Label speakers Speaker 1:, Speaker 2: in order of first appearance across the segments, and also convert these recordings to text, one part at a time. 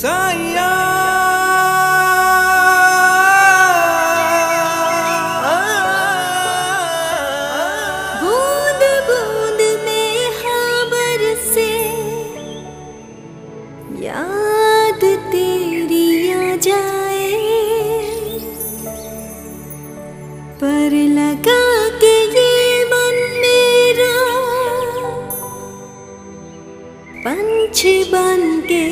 Speaker 1: साइया
Speaker 2: बूंद बूंद में खबर से याद तेरी आ जाए, पर लगा के ये मन मेरा पंछी बन के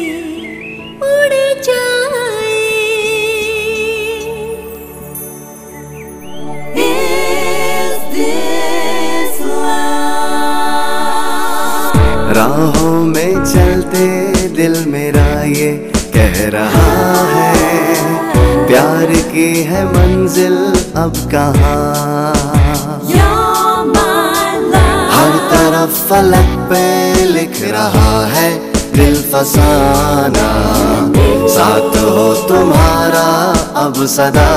Speaker 2: उड़ जाए। Is this love?
Speaker 1: राहों में चलते दिल मेरा ये कह रहा है, प्यार की है मंजिल अब कहाँ।
Speaker 2: You're my love.
Speaker 1: हर तरफ फलक पे लिख रहा है दिल फसाना, साथ हो तुम्हारा अब सदा।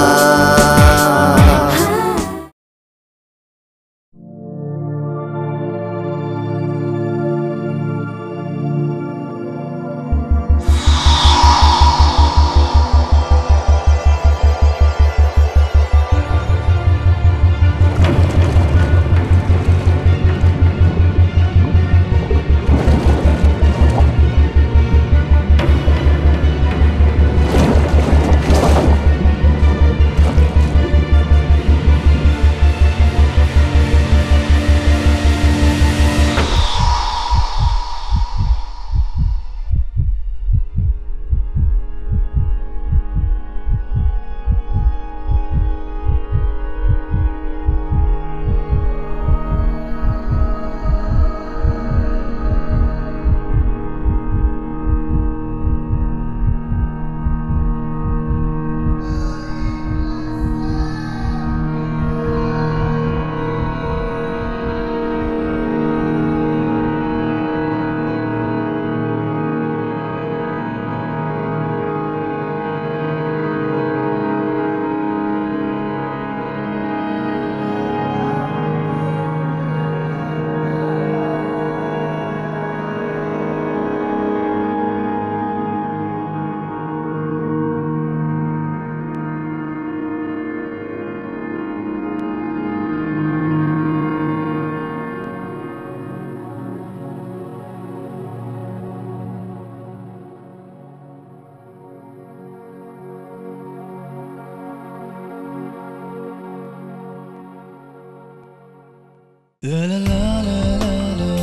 Speaker 3: La la la la la la,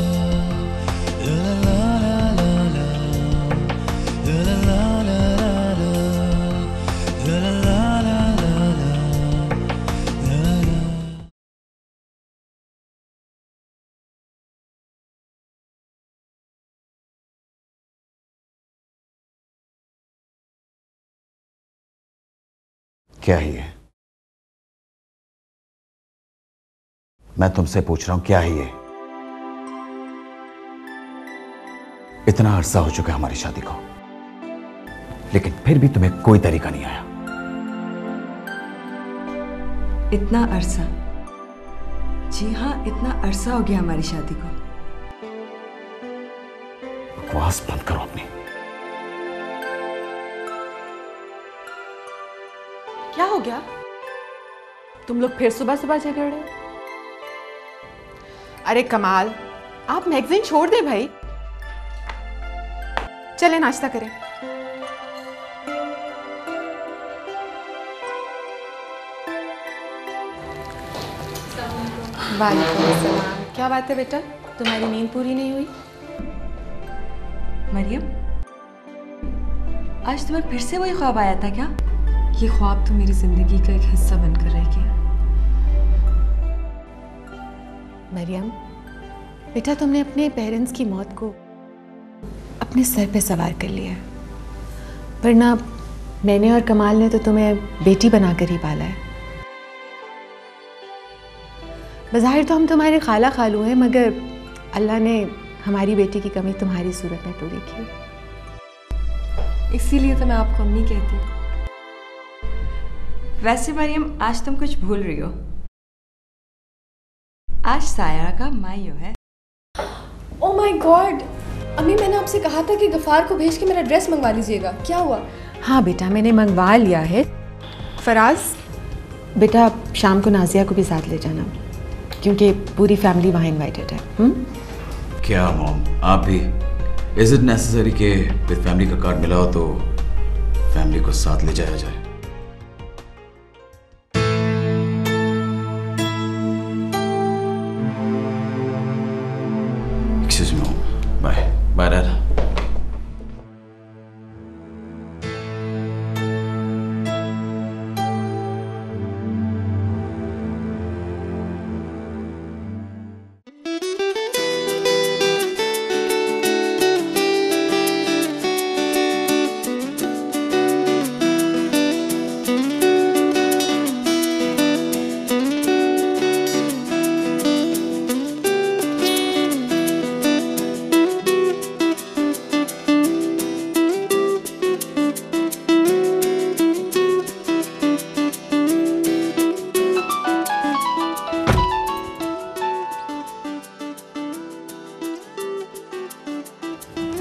Speaker 3: la la la la la la, la la la la la, la la la la la, la la।
Speaker 1: क्या है ये? मैं तुमसे पूछ रहा हूं क्या है ये? इतना अरसा हो चुका है हमारी शादी को, लेकिन फिर भी तुम्हें कोई तरीका नहीं आया।
Speaker 4: इतना अरसा? जी हाँ, इतना अरसा हो गया हमारी शादी को।
Speaker 1: बकवास बंद करो अपनी।
Speaker 5: क्या हो गया? तुम लोग फिर सुबह सुबह झगड़ रहे हो? अरे कमाल, आप मैगजीन छोड़ दे भाई, चले नाश्ता करें। वालेकुम अस्सलाम। क्या बात है बेटा, तुम्हारी नींद पूरी नहीं हुई?
Speaker 4: मरियम, आज तुम्हें फिर से वही ख्वाब आया था क्या?
Speaker 6: ये ख्वाब तो मेरी जिंदगी का एक हिस्सा बनकर रह गया।
Speaker 5: मरियम बेटा, तुमने अपने पेरेंट्स की मौत को अपने सर पे सवार कर लिया है, वरना मैंने और कमाल ने तो तुम्हें बेटी बनाकर ही पाला है। बज़ाहिर तो हम तुम्हारे खाला खालू हैं, मगर अल्लाह ने हमारी बेटी की कमी तुम्हारी सूरत में पूरी की।
Speaker 6: इसीलिए तो मैं आपको अम्मी कहती हूँ।
Speaker 4: वैसे मरियम, आज तुम कुछ भूल रही हो। आज सायरा का मायू है।
Speaker 6: ओह माय गॉड,
Speaker 7: अम्मी मैंने आपसे कहा था कि गफ़ार को भेज के मेरा ड्रेस मंगवा लीजिएगा, क्या हुआ?
Speaker 5: हाँ बेटा, मैंने मंगवा लिया है। फराज बेटा, शाम को नाजिया को भी साथ ले जाना, क्योंकि पूरी फैमिली वहाँ इनवाइटेड है।
Speaker 1: क्या मॉम, आप भी? इज इट नेसेसरी कि विद फैमिली का कार्ड मिला हो तो फैमिली को साथ ले जाया जाए? Excuse me mom, bye bye dad.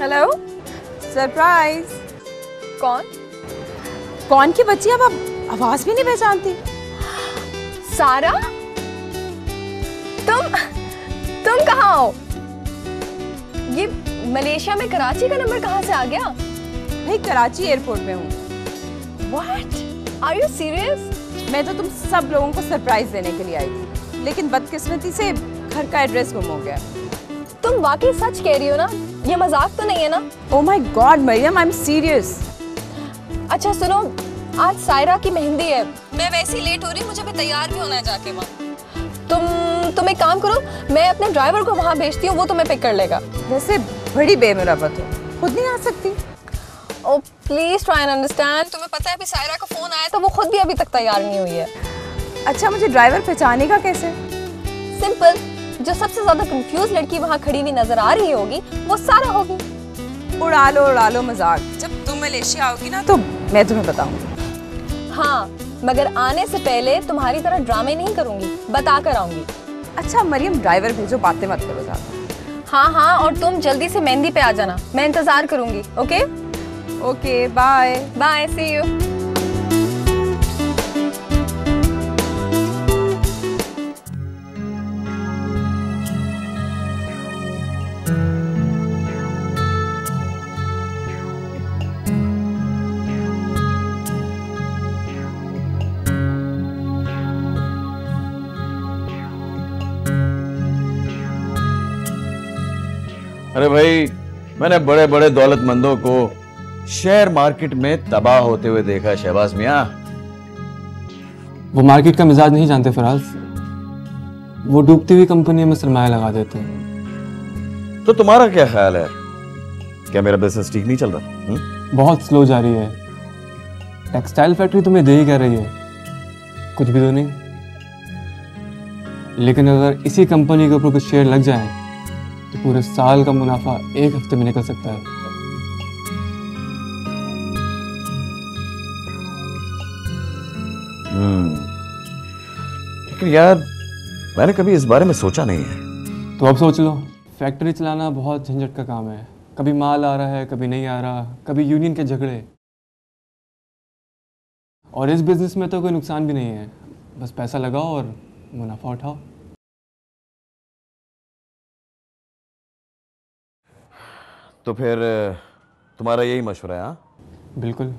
Speaker 8: Hello, surprise. कौन? कौन की बच्ची? अब आवाज भी नहीं पहचानती। सारा, तुम कहाँ हो? ये मलेशिया में कराची का नंबर कहाँ से आ गया? भाई कराची एयरपोर्ट में हूँ। What? Are you serious? मैं तो तुम सब लोगों को सरप्राइज देने के लिए आई थी, लेकिन बदकिस्मती से घर का एड्रेस गुम हो गया। तुम वाकई सच कह रही हो ना? ये मजाक तो नहीं है ना? Oh my God, Maryam, I'm serious। अच्छा सुनो, आज सायरा की मेहंदी है, मैं वैसे ही लेट हो रही, मुझे भी तैयार भी होना है जाके वहाँ। तुम एक काम करो, मैं अपने ड्राइवर को वहाँ भेजती हूँ, वो तुम्हें पिक कर लेगा। वैसे बड़ी बेमुरब्बत हो, खुद नहीं आ सकती? Oh please try and understand। तुम्हें पता है अभी सायरा का फोन आया तो वो खुद भी अभी तक तैयार नहीं हुई है। अच्छा, मुझे ड्राइवर पहचानेगा कैसे? सिंपल, जो सबसे ज्यादा कंफ्यूज लड़की वहाँ खड़ी हुई नजर आ रही होगी वो सारा होगी। उड़ा लो मजाक। जब तुम मलेशिया आओगी ना तो मैं तुम्हें बताऊंगी। हाँ, मगर आने से पहले तुम्हारी तरह ड्रामे नहीं करूंगी, बता कर आऊंगी। अच्छा मरियम, ड्राइवर भेजो, बातें मत करो ज्यादा। हाँ, और तुम जल्दी से मेहंदी पे आ जाना, मैं इंतजार करूंगी। Okay okay, bye bye, see you.
Speaker 1: अरे भाई, मैंने बड़े बड़े दौलतमंदों को शेयर मार्केट में तबाह होते हुए देखा शहबाज मियां।
Speaker 9: वो मार्केट का मिजाज नहीं जानते फराज, वो डूबती हुई कंपनी में सरमाया लगा देते हैं।
Speaker 1: तो तुम्हारा क्या ख्याल है, क्या मेरा बिजनेस ठीक नहीं चल रहा?
Speaker 9: बहुत स्लो जा रही है। टेक्सटाइल फैक्ट्री तुम्हें दे ही क्या रही है, कुछ भी तो नहीं। लेकिन अगर इसी कंपनी के ऊपर कुछ शेयर लग जाए तो पूरे साल का मुनाफा एक हफ्ते में निकल सकता है।
Speaker 1: लेकिन यार, मैंने कभी इस बारे में सोचा नहीं है।
Speaker 9: तो अब सोच लो, फैक्ट्री चलाना बहुत झंझट का काम है। कभी माल आ रहा है, कभी नहीं आ रहा, कभी यूनियन के झगड़े। और इस बिजनेस में तो कोई नुकसान भी नहीं है, बस पैसा लगाओ और मुनाफा उठाओ।
Speaker 1: तो फिर तुम्हारा यही मशवरा है? हाँ
Speaker 9: बिल्कुल।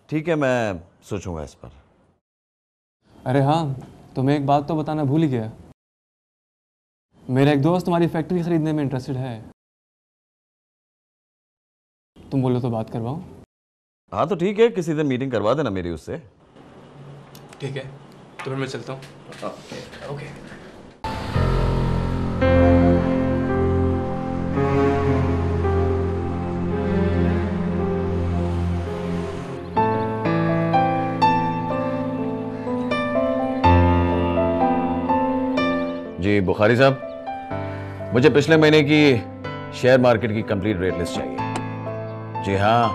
Speaker 1: ठीक है, मैं सोचूंगा इस पर।
Speaker 9: अरे हाँ, तुम्हें एक बात तो बताना भूल ही गया। मेरा एक दोस्त तुम्हारी फैक्ट्री खरीदने में इंटरेस्टेड है। तुम बोलो तो बात करवाऊं?
Speaker 1: हाँ तो ठीक है, किसी दिन मीटिंग करवा देना मेरी उससे।
Speaker 9: ठीक है, तो फिर मैं चलता हूँ। ओके।
Speaker 1: जी बुखारी साहब, मुझे पिछले महीने की शेयर मार्केट की कंप्लीट रेट लिस्ट चाहिए। जी हाँ,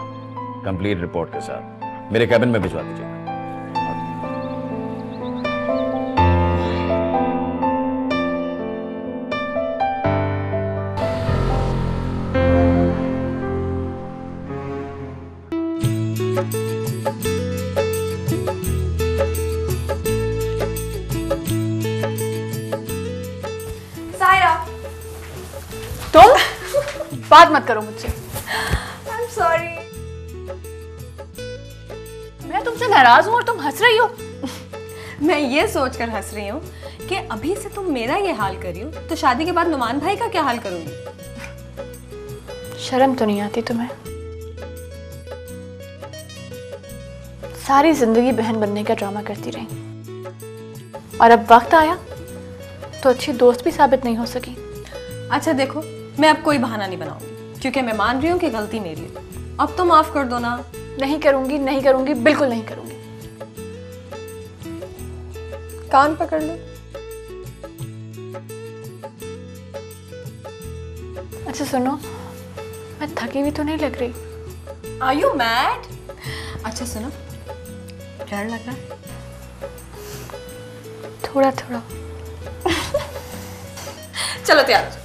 Speaker 1: कंप्लीट रिपोर्ट के साथ मेरे कैबिन में भिजवा दीजिएगा।
Speaker 7: सायरा,
Speaker 5: तुम बात मत करो मुझसे।
Speaker 7: I am sorry.
Speaker 5: मैं तुमसे नाराज हूँ और तुम हंस रही हो।
Speaker 8: मैं ये सोचकर हंस रही हूँ कि अभी से तुम मेरा ये हाल कर रही हो तो शादी के बाद नुमान भाई का क्या हाल करूंगी।
Speaker 5: शर्म तो नहीं आती तुम्हें? सारी जिंदगी बहन बनने का ड्रामा करती रही और अब वक्त आया तो अच्छी दोस्त भी साबित नहीं हो सकी।
Speaker 8: अच्छा देखो, मैं अब कोई बहाना नहीं बनाऊंगी क्योंकि मैं मान रही हूँ कि गलती मेरी है। अब तो माफ कर दो ना।
Speaker 5: नहीं करूंगी, नहीं करूंगी, बिल्कुल नहीं करूंगी।
Speaker 8: कान पकड़ लो।
Speaker 5: अच्छा सुनो, मैं थकी भी तो नहीं लग रही।
Speaker 8: Are you mad? अच्छा सुनो, डर लग रहा है?
Speaker 5: थोड़ा थोड़ा।
Speaker 8: चलो तैयार हो जाओ।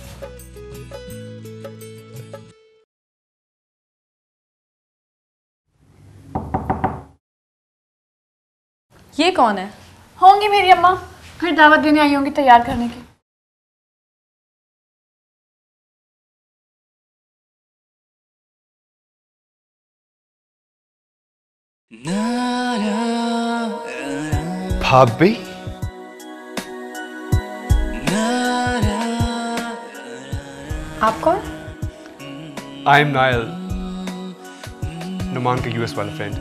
Speaker 8: ये कौन है?
Speaker 5: होंगी मेरी अम्मा, फिर दावत देने आई होंगी तैयार करने की।
Speaker 10: भाभी,
Speaker 8: आप कौन?
Speaker 9: आई एम नायल, नुमान का यूएस वाला फ्रेंड।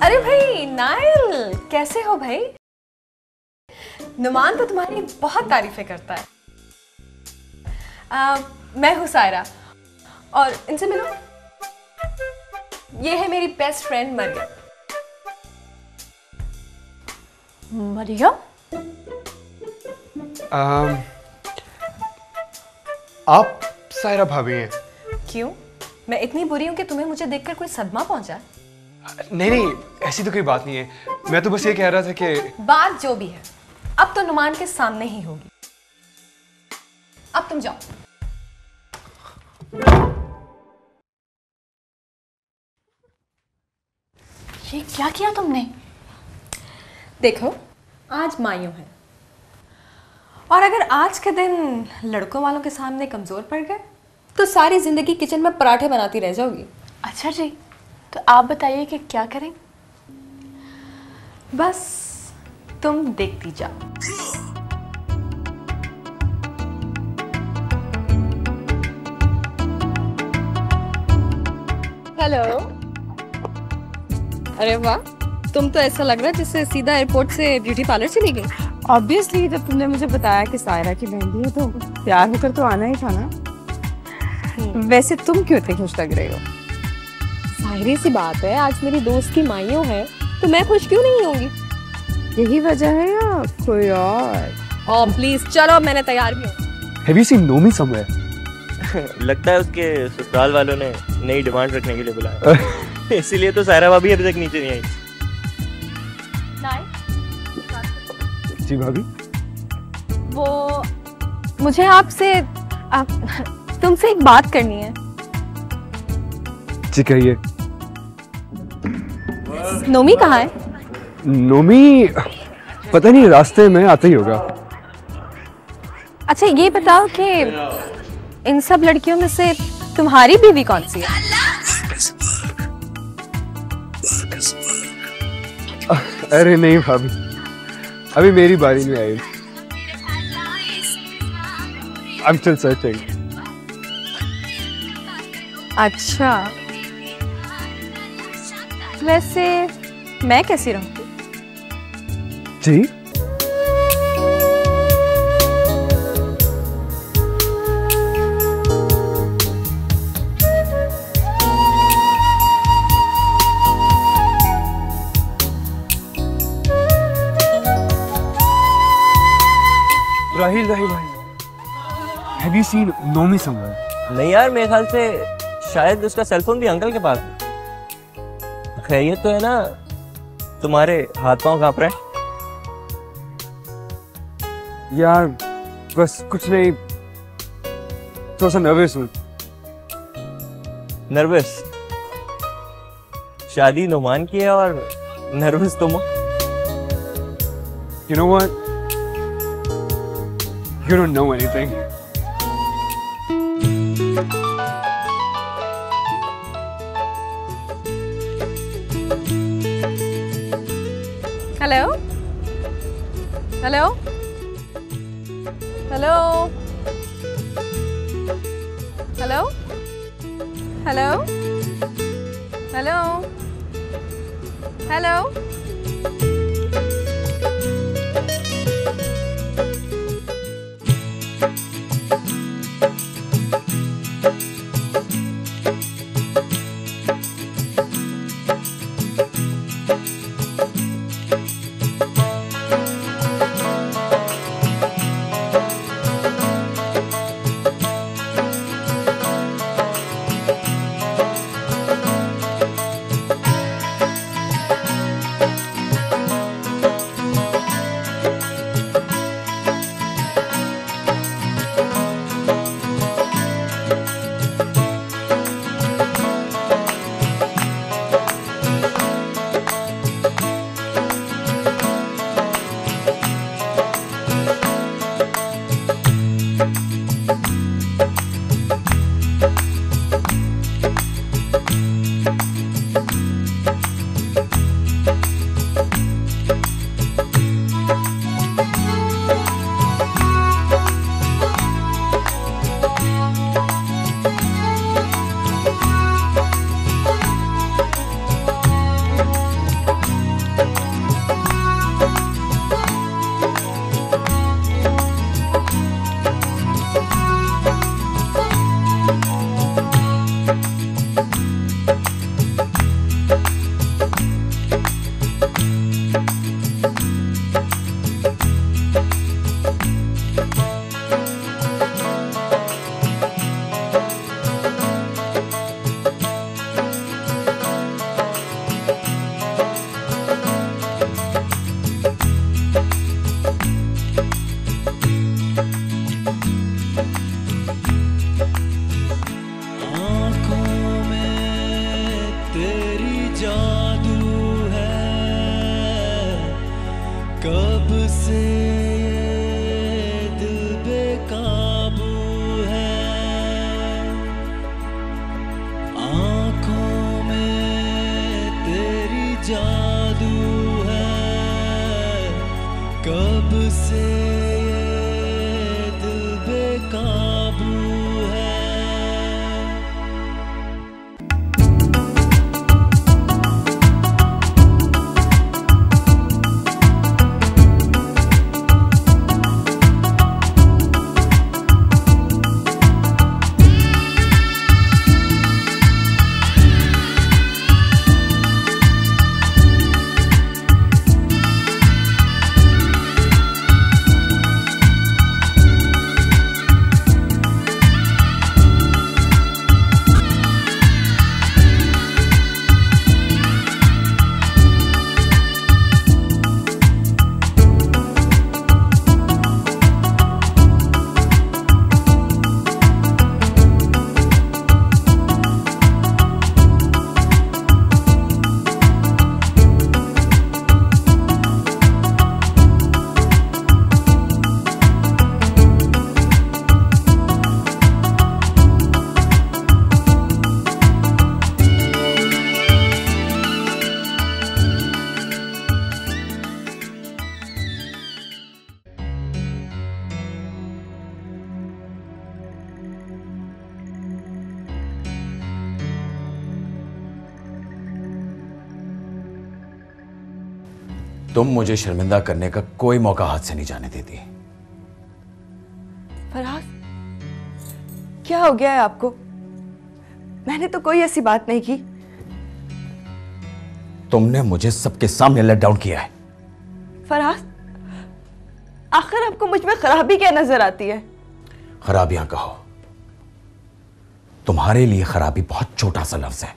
Speaker 8: अरे भाई नायल, कैसे हो भाई? नुमान तो तुम्हारी बहुत तारीफें करता है। मैं हूँ सायरा और इनसे मिलो। ये है मेरी बेस्ट फ्रेंड मरियम।
Speaker 5: मरियम?
Speaker 10: आप सायरा भाभी हैं?
Speaker 8: क्यों? मैं इतनी बुरी हूँ कि तुम्हें मुझे देखकर कोई सदमा पहुंचा?
Speaker 9: नहीं नहीं, ऐसी तो कोई बात नहीं है। मैं तो बस ये कह रहा था कि
Speaker 8: बात जो भी है अब तो नुमान के सामने ही होगी। अब तुम जाओ।
Speaker 5: ये क्या किया तुमने?
Speaker 8: देखो, आज मायूं है और अगर आज के दिन लड़कों वालों के सामने कमजोर पड़ गए तो सारी जिंदगी किचन में पराठे बनाती रह जाओगी।
Speaker 5: अच्छा जी, तो आप बताइए कि क्या करें?
Speaker 8: बस तुम देखती जाओ। हेलो। अरे वाह, तुम तो ऐसा लग रहा है जैसे सीधा एयरपोर्ट से ब्यूटी पार्लर चली गई।
Speaker 11: ऑब्वियसली जब तुमने मुझे बताया कि सायरा की मेहंदी है तो तैयार होकर तो आना ही था ना। वैसे तुम क्यों इतनी खुश लग रही हो?
Speaker 8: जाहिर सी बात है, आज मेरी दोस्त की माइयों है तो मैं खुश क्यों नहीं होंगी?
Speaker 11: यही वजह है या कोई और?
Speaker 8: ओह प्लीज चलो, मैंने तैयार भी हूँ।
Speaker 9: Have you seen Nomi somewhere?
Speaker 12: लगता है उसके ससुराल वालों ने नई डिमांड रखने के लिए बुलाया। इसीलिए तो सायरा भाभी अभी तक नीचे नहीं आई।
Speaker 9: जी भाभी।
Speaker 8: वो मुझे आपसे तुमसे एक बात करनी है।
Speaker 9: जी कहिए।
Speaker 8: नोमी कहाँ है?
Speaker 9: नोमी पता नहीं, रास्ते में आता ही होगा।
Speaker 8: अच्छा ये बताओ कि इन सब लड़कियों में से तुम्हारी बीवी कौन सी है?
Speaker 9: अरे नहीं भाभी, अभी मेरी बारी नहीं आई। I'm still searching.
Speaker 8: अच्छा, वैसे मैं कैसी रहूं?
Speaker 9: जी? राहिल भाई, Have you seen Nomi somewhere?
Speaker 12: नहीं यार, मेरे ख्याल से शायद उसका सेलफोन भी अंकल के पास है। खैरियत तो है ना? तुम्हारे हाथ पांव कांप रहे हैं?
Speaker 9: यार बस कुछ नहीं, थोड़ा सा नर्वस हूँ।
Speaker 12: नर्वस? शादी नुमान की है और नर्वस तुम हो?
Speaker 9: You know what? You don't know anything.
Speaker 8: Hello hello hello hello hello hello hello
Speaker 3: कब से ये दिल बेकाबू है, आँखों में तेरी जादू है। कब से ये दिल बेकाबू है।
Speaker 1: तुम मुझे शर्मिंदा करने का कोई मौका हाथ से नहीं जाने देती।
Speaker 4: फराज, क्या हो गया है आपको? मैंने तो कोई ऐसी बात नहीं की।
Speaker 1: तुमने मुझे सबके सामने लेट डाउन किया है।
Speaker 4: फराज, आखिर आपको मुझ में खराबी क्या नजर आती है?
Speaker 1: खराबियां कहो, तुम्हारे लिए खराबी बहुत छोटा सा लफ्ज है।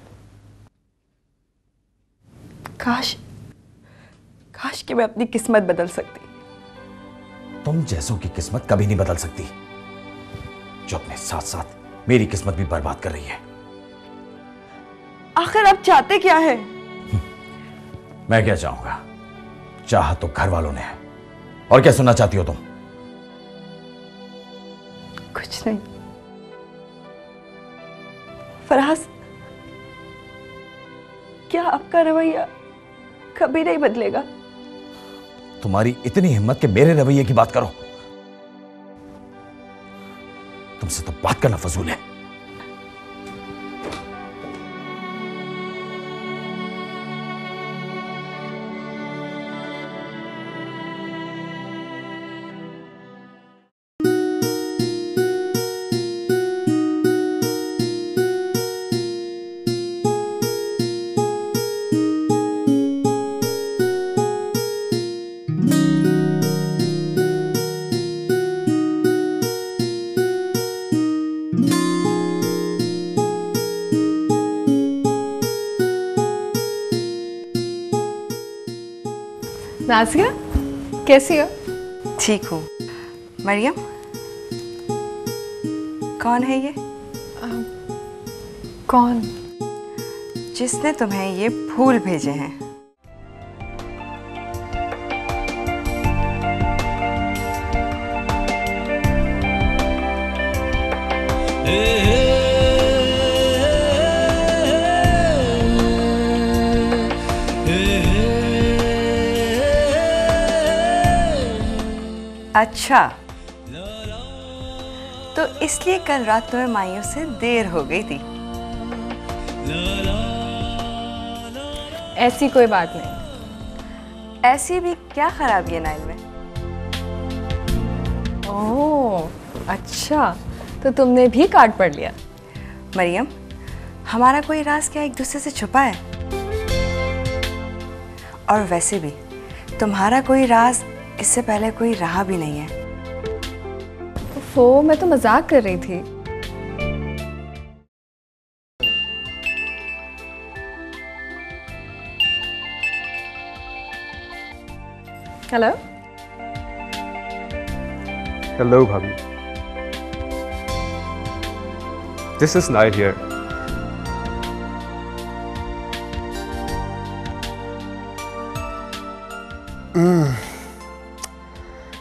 Speaker 4: काश कि मैं अपनी किस्मत बदल सकती।
Speaker 1: तुम जैसों की किस्मत कभी नहीं बदल सकती, जो अपने साथ साथ मेरी किस्मत भी बर्बाद कर रही है।
Speaker 4: आखिर आप चाहते क्या है?
Speaker 1: मैं क्या चाहूंगा? चाह तो घर वालों ने है। और क्या सुनना चाहती हो तुम?
Speaker 4: कुछ नहीं। फराज, क्या आपका रवैया कभी नहीं बदलेगा?
Speaker 1: तुम्हारी इतनी हिम्मत कि मेरे रवैये की बात करो? तुमसे तो बात करना फजूल है।
Speaker 5: नाज़िया, कैसी हो?
Speaker 4: ठीक हूँ। मरियम, कौन है ये?
Speaker 5: कौन?
Speaker 4: जिसने तुम्हें ये फूल भेजे हैं। अच्छा, तो इसलिए कल रात तुम्हें मायूं से देर हो गई थी।
Speaker 5: ऐसी कोई बात नहीं।
Speaker 4: ऐसी भी क्या खराबी है नाइल में?
Speaker 5: ओह अच्छा, तो तुमने भी कार्ड पढ़ लिया।
Speaker 4: मरियम, हमारा कोई राज क्या एक दूसरे से छुपा है? और वैसे भी तुम्हारा कोई राज इससे पहले कोई रहा भी नहीं है।
Speaker 5: वो मैं तो मजाक कर रही थी। हेलो
Speaker 10: हेलो भाभी, this is Nile here.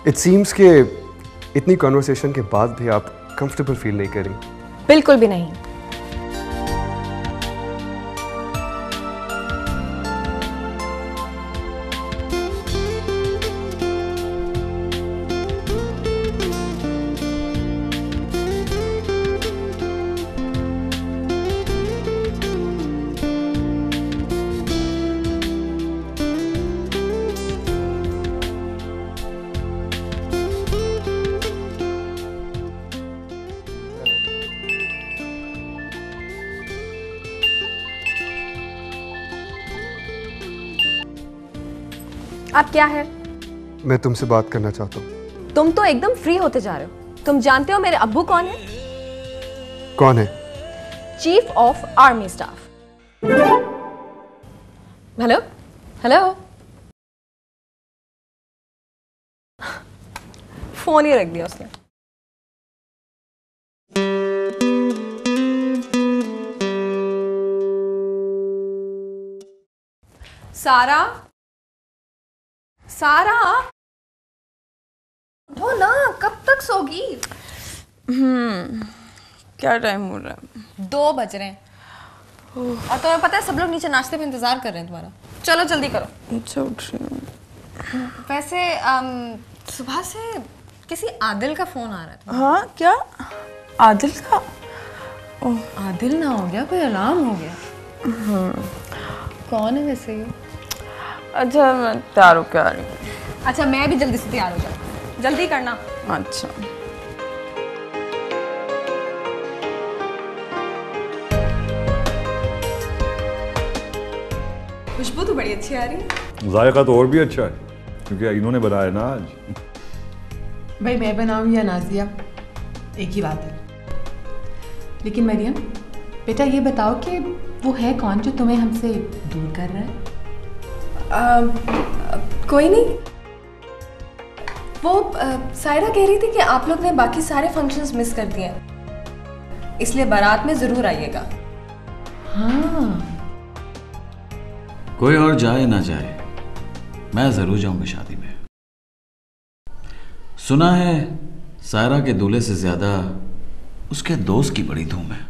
Speaker 10: It seems के इतनी कॉन्वर्सेशन के बाद भी आप कंफर्टेबल फील नहीं कर रही।
Speaker 5: बिल्कुल भी नहीं। आप क्या है?
Speaker 10: मैं तुमसे बात करना चाहता हूँ।
Speaker 5: तुम तो एकदम फ्री होते जा रहे हो। तुम जानते हो मेरे अब्बू कौन है?
Speaker 10: कौन है?
Speaker 5: Chief of army staff. Hello hello, phone ही रख दिया उसने। सारा, सारा उठो ना, कब तक सोगी?
Speaker 11: क्या टाइम हो रहा है?
Speaker 5: 2 बज रहे हैं। और तुम्हें पता है सब लोग नीचे नाश्ते पे इंतजार कर रहे हैं तुम्हारा। चलो जल्दी करो।
Speaker 11: अच्छा उठ रही हूँ।
Speaker 5: वैसे सुबह से किसी आदिल का फोन आ रहा था।
Speaker 11: हाँ क्या? आदिल का?
Speaker 5: आदिल ना हो गया, कोई अलार्म हो गया। कौन है वैसे ये?
Speaker 11: अच्छा मैं तैयार होके आ रही हूँ।
Speaker 5: अच्छा मैं भी जल्दी से तैयार हो जाऊँ, जल्दी करना।
Speaker 11: अच्छा
Speaker 5: खुशबू तो बड़ी अच्छी आ रही है।
Speaker 13: जायका तो और भी अच्छा है क्योंकि इन्होंने बनाया ना आज।
Speaker 14: भाई मैं बनाऊँ या नाजिया, एक ही बात है। लेकिन मरियम बेटा ये बताओ कि वो है कौन जो तुम्हें हमसे दूर कर रहा है?
Speaker 6: कोई नहीं। वो सायरा कह रही थी कि आप लोग ने बाकी सारे फंक्शंस मिस कर दिए हैं, इसलिए बारात में जरूर आइएगा।
Speaker 14: हाँ
Speaker 1: कोई और जाए ना जाए, मैं जरूर जाऊंगा शादी में। सुना है सायरा के दूल्हे से ज्यादा उसके दोस्त की बड़ी धूम है।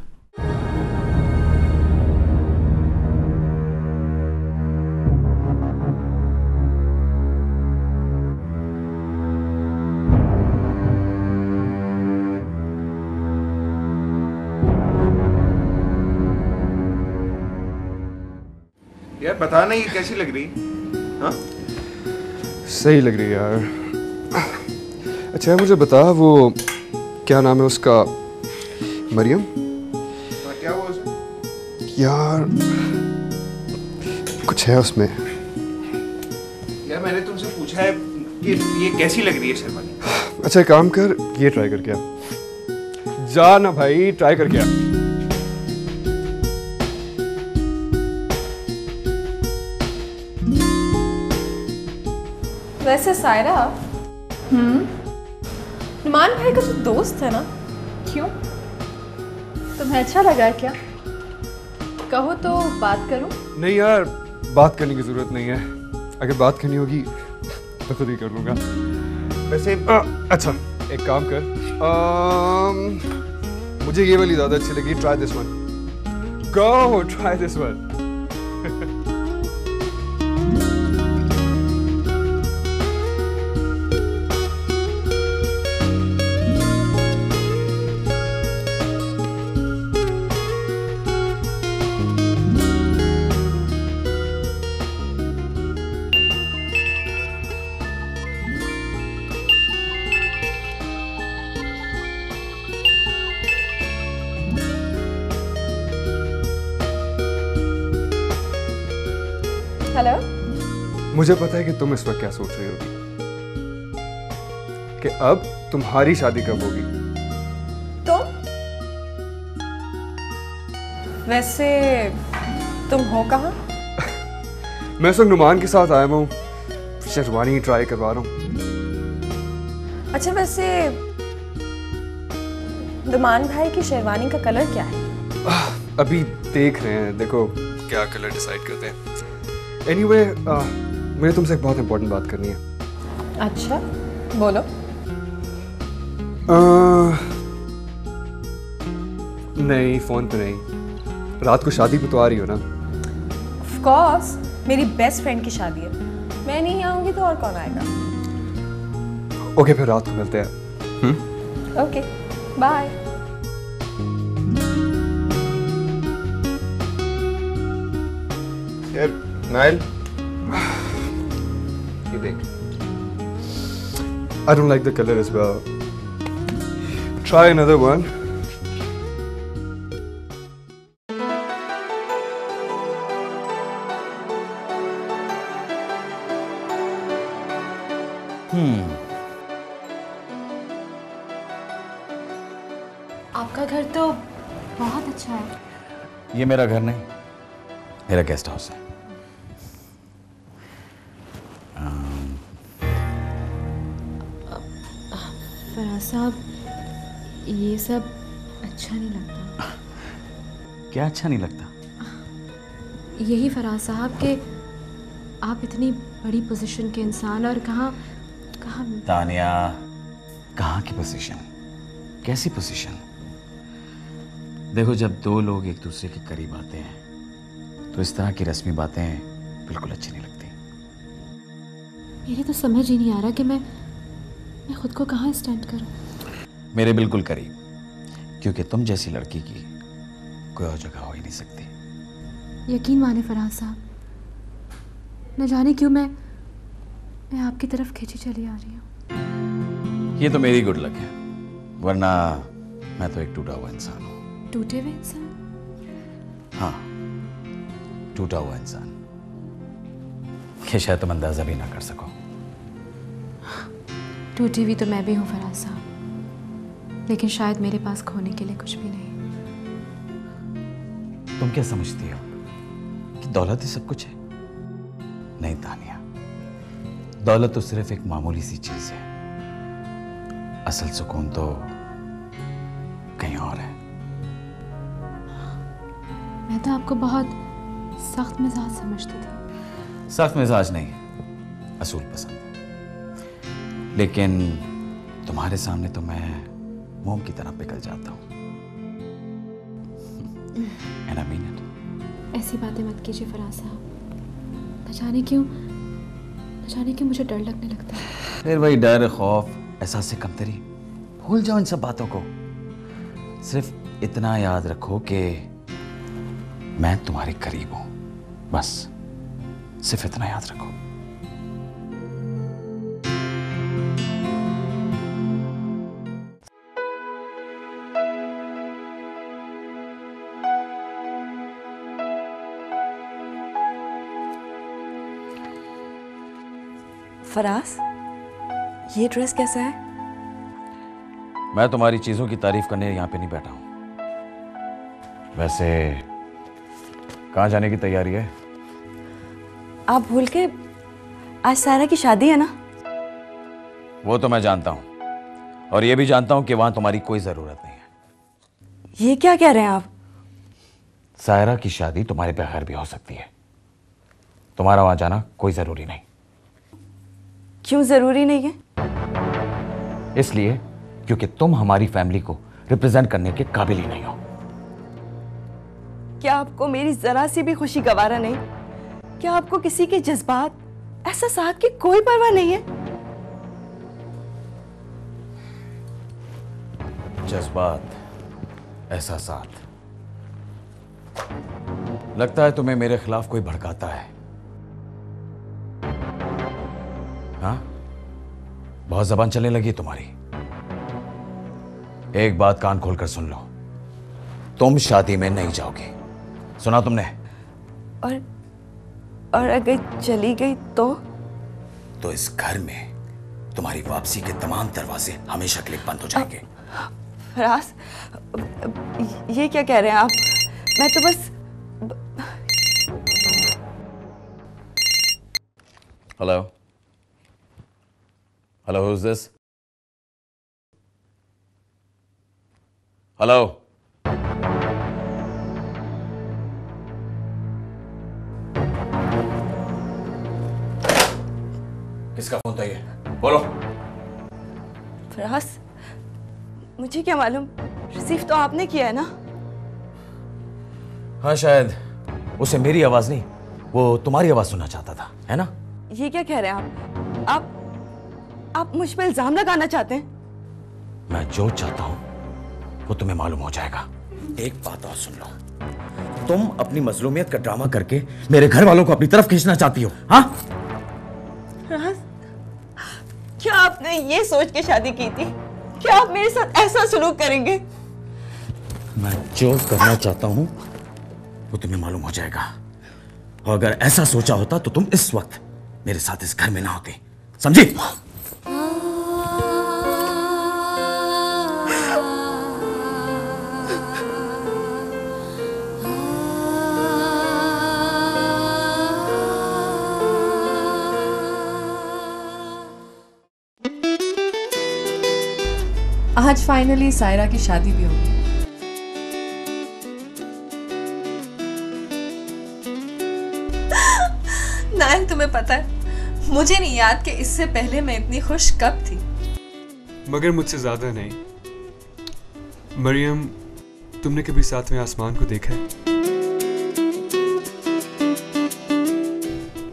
Speaker 15: यार बता ना, ये कैसी लग रही? हाँ?
Speaker 10: सही लग रही है यार। अच्छा मुझे बता, वो क्या नाम है उसका, मरियम?
Speaker 15: क्या हुआ उसमें?
Speaker 10: यार कुछ है उसमें।
Speaker 15: यार मैंने तुमसे पूछा है कि ये कैसी लग रही है शेरवानी?
Speaker 10: अच्छा एक काम कर, ये ट्राई करके आ। जा ना भाई, ट्राई करके आ।
Speaker 6: वैसे सायरा, नुमान भाई का तो दोस्त है ना? क्यों? तुम्हें अच्छा लगा क्या? कहो तो बात करूं?
Speaker 10: नहीं यार, बात करने की जरूरत नहीं है। अगर बात करनी होगी तो खुद ही कर लूंगा। वैसे अच्छा एक काम कर, मुझे ये वाली ज्यादा अच्छी लगी। Try this one. Go try this one.
Speaker 6: Hello.
Speaker 10: मुझे पता है कि तुम इस वक्त क्या सोच रही होगी, कि अब तुम्हारी शादी कब होगी।
Speaker 6: तुम? वैसे तुम हो कहाँ?
Speaker 10: मैं इस वक्त नुमान के साथ आया हूँ, शेरवानी ट्राई करवा रहा हूँ।
Speaker 6: अच्छा वैसे नुमान भाई की शेरवानी का कलर क्या है?
Speaker 10: अभी देख रहे हैं, देखो क्या कलर डिसाइड करते हैं। एनीवे, मुझे तुमसे एक बहुत इंपॉर्टेंट बात करनी है।
Speaker 6: अच्छा बोलो।
Speaker 10: नहीं, फोन पे नहीं। रात को शादी पे तो आ रही हो ना?
Speaker 6: ऑफ कोर्स, मेरी बेस्ट फ्रेंड की शादी है। मैं नहीं आऊंगी तो और कौन आएगा?
Speaker 10: ओके फिर रात को मिलते हैं।
Speaker 6: Okay bye.
Speaker 15: यार नाइल, ये देख।
Speaker 10: I don't like the color as well. Try another one.
Speaker 5: आपका घर तो बहुत अच्छा है।
Speaker 1: ये मेरा घर नहीं, मेरा गेस्ट हाउस है।
Speaker 5: फराज साहब, ये सब अच्छा नहीं लगता।
Speaker 1: क्या अच्छा नहीं लगता?
Speaker 5: यही फराज साहब कि आप इतनी बड़ी पोजीशन के इंसान और कहाँ
Speaker 1: तानिया, कहाँ की पोजीशन? कैसी पोजीशन? देखो, जब दो लोग एक दूसरे के करीब आते हैं तो इस तरह की रस्मी बातें बिल्कुल अच्छी नहीं लगती।
Speaker 5: मेरे तो समझ ही नहीं आ रहा कि मैं खुद को कहाँ स्टैंड करूँ।
Speaker 1: मेरे बिल्कुल करीब, क्योंकि तुम जैसी लड़की की कोई और जगह हो ही नहीं सकती।
Speaker 5: यकीन माने फराज साहब, न जाने क्यों मैं आपकी तरफ खींची चली आ रही हूँ।
Speaker 1: ये तो मेरी गुड लक है, वरना मैं तो एक टूटा हुआ इंसान हूँ।
Speaker 5: टूटे हुए इंसान?
Speaker 1: हाँ, टूटा हुआ इंसान, कि शायद तुम अंदाजा भी ना कर सको।
Speaker 5: टूटी हुई तो मैं भी हूँ फराज साहब, लेकिन शायद मेरे पास खोने के लिए कुछ भी नहीं।
Speaker 1: तुम क्या समझती हो कि दौलत ही सब कुछ है? नहीं तानिया, दौलत तो सिर्फ एक मामूली सी चीज है। असल सुकून तो कहीं और है।
Speaker 5: मैं तो आपको बहुत सख्त मिजाज समझती थी।
Speaker 1: सख्त मिजाज नहीं, असूल पसंद। लेकिन तुम्हारे सामने तो मैं मोम की तरह पिघल जाता हूँ। And I mean it.
Speaker 5: ऐसी बातें मत कीजिए फराज साहब। न जाने क्यों मुझे डर लगने लगता है।
Speaker 1: फिर वही डर, खौफ, एहसास कमतरी, भूल जाओ इन सब बातों को। सिर्फ इतना याद रखो कि मैं तुम्हारे करीब हूं, बस सिर्फ इतना याद रखो।
Speaker 4: फराज, ये ड्रेस कैसा है?
Speaker 1: मैं तुम्हारी चीजों की तारीफ करने यहाँ पे नहीं बैठा हूं। वैसे कहाँ जाने की तैयारी है?
Speaker 4: आप भूल के, आज सायरा की शादी है ना?
Speaker 1: वो तो मैं जानता हूं, और ये भी जानता हूं कि वहां तुम्हारी कोई जरूरत नहीं है।
Speaker 4: ये क्या कह रहे हैं आप?
Speaker 1: सायरा की शादी तुम्हारे बगैर भी हो सकती है। तुम्हारा वहां जाना कोई जरूरी नहीं।
Speaker 4: क्यों जरूरी नहीं है?
Speaker 1: इसलिए क्योंकि तुम हमारी फैमिली को रिप्रेजेंट करने के काबिल ही नहीं हो।
Speaker 4: क्या आपको मेरी जरा सी भी खुशी गवारा नहीं? क्या आपको किसी के जज्बात, एहसासात की कोई परवाह नहीं है?
Speaker 1: जज्बात, एहसासात, लगता है तुम्हें मेरे खिलाफ कोई भड़काता है। हाँ, बहुत जबान चलने लगी तुम्हारी। एक बात कान खोलकर सुन लो, तुम शादी में नहीं जाओगी। सुना तुमने?
Speaker 4: और अगर चली गई तो
Speaker 1: इस घर में तुम्हारी वापसी के तमाम दरवाजे हमेशा के लिए बंद हो जाएंगे।
Speaker 4: फराज, ये क्या कह रहे हैं आप? मैं तो बस
Speaker 1: hello hello, who's this? Hello, किसका फोन था ये? बोलो।
Speaker 4: फराज, मुझे क्या मालूम, रिसीव तो आपने किया है ना?
Speaker 1: हाँ, शायद उसे मेरी आवाज नहीं, वो तुम्हारी आवाज सुनना चाहता था, है ना?
Speaker 4: ये क्या कह रहे हैं आप मुझ पर इल्जाम लगाना चाहते हैं?
Speaker 1: मैं जो चाहता हूं वो तुम्हें मालूम हो जाएगा। एक बात और सुन लो, तुम अपनी मजलूमियत का ड्रामा करके मेरे घर वालों को अपनी तरफ खींचना चाहती हो। हाँ,
Speaker 4: क्या आपने ये सोच के शादी की थी? क्या आप मेरे साथ ऐसा सलूक करेंगे?
Speaker 1: मैं जो करना चाहता हूं वो तुम्हें मालूम हो जाएगा, और अगर ऐसा सोचा होता तो तुम इस वक्त मेरे साथ इस घर में ना होते, समझी?
Speaker 6: आज फाइनली सायरा की शादी भी होगी। नायक, तुम्हें पता है, मुझे नहीं याद कि इससे पहले मैं इतनी खुश कब थी।
Speaker 9: मगर मुझसे ज्यादा नहीं। मरियम, तुमने कभी सातवें आसमान को देखा है?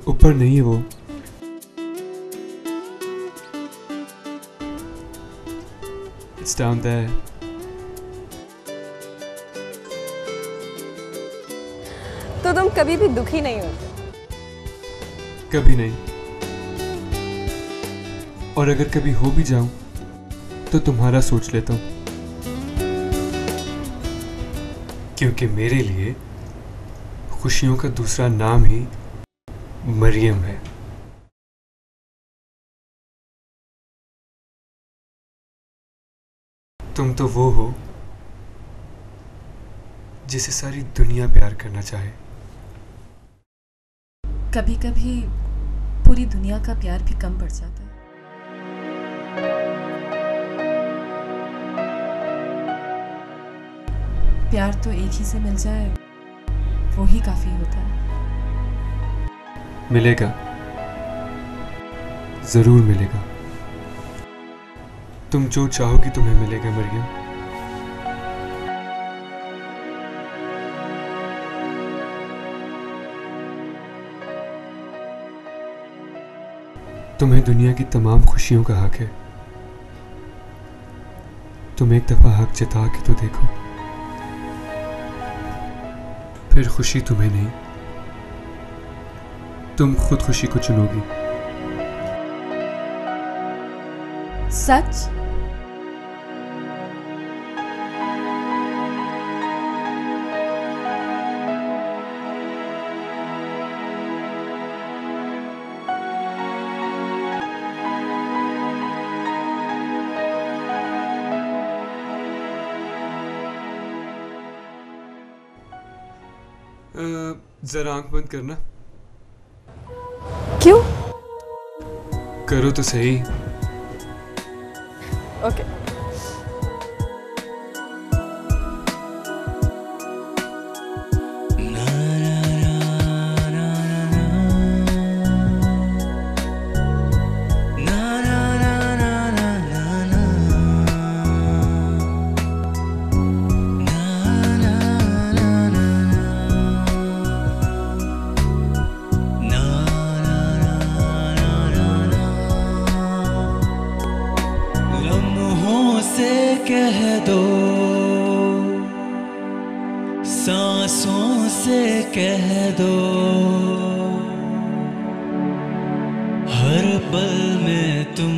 Speaker 9: ऊपर नहीं है वो, It's down there.
Speaker 8: तो तुम कभी भी दुखी नहीं होते?
Speaker 9: कभी नहीं, और अगर कभी हो भी जाऊं तो तुम्हारा सोच लेता हूं, क्योंकि मेरे लिए खुशियों का दूसरा नाम ही मरियम है। तुम तो वो हो जिसे सारी दुनिया प्यार करना चाहे।
Speaker 6: कभी कभी पूरी दुनिया का प्यार भी कम पड़ जाता है। प्यार तो एक ही से मिल जाए वो ही काफी होता है।
Speaker 9: मिलेगा, जरूर मिलेगा। तुम जो चाहोगी तुम्हें मिलेगा मरियम। तुम्हें दुनिया की तमाम खुशियों का हक है। तुम एक दफा हक जता के तो देखो, फिर खुशी तुम्हें नहीं, तुम खुद खुशी को चुनोगी।
Speaker 6: सच?
Speaker 9: जरा आंख बंद करना।
Speaker 6: क्यों?
Speaker 9: करो तो सही।
Speaker 6: ओके।
Speaker 3: कह दो, सांसों से कह दो, हर पल में तुम